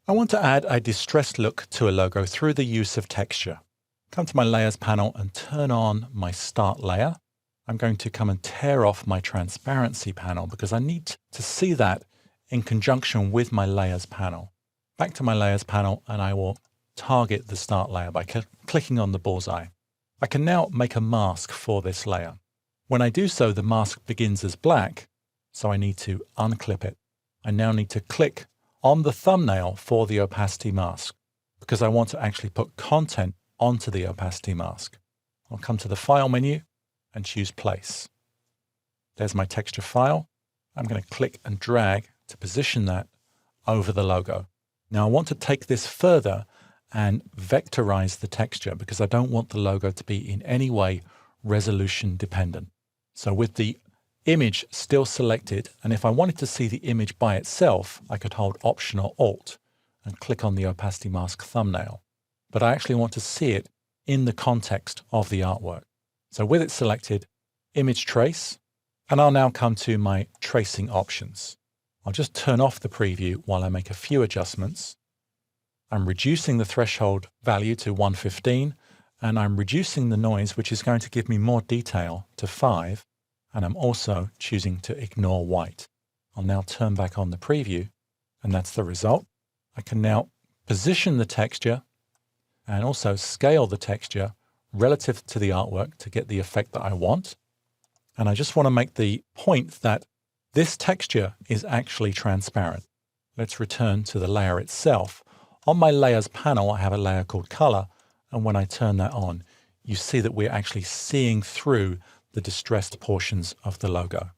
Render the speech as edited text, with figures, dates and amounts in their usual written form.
I want to add a distressed look to a logo through the use of texture. Come to my Layers panel and turn on my Start Layer. I'm going to come and tear off my Transparency panel because I need to see that in conjunction with my Layers panel. Back to my Layers panel, and I will target the Start Layer by clicking on the bullseye. I can now make a mask for this layer. When I do so, the mask begins as black, so I need to unclip it. I now need to click on the thumbnail for the opacity mask because I want to actually put content onto the opacity mask. I'll come to the File menu and choose Place. There's my texture file. I'm going to click and drag to position that over the logo. Now I want to take this further and vectorize the texture because I don't want the logo to be in any way resolution dependent. So with the image still selected, and if I wanted to see the image by itself, I could hold Option or Alt and click on the opacity mask thumbnail. But I actually want to see it in the context of the artwork. So with it selected, Image Trace, and I'll now come to my tracing options. I'll just turn off the preview while I make a few adjustments. I'm reducing the threshold value to 115, and I'm reducing the noise, which is going to give me more detail, to 5, and I'm also choosing to ignore white. I'll now turn back on the preview, and that's the result. I can now position the texture and also scale the texture relative to the artwork to get the effect that I want. And I just want to make the point that this texture is actually transparent. Let's return to the layer itself. On my Layers panel, I have a layer called Color, and when I turn that on, you see that we're actually seeing through the distressed portions of the logo.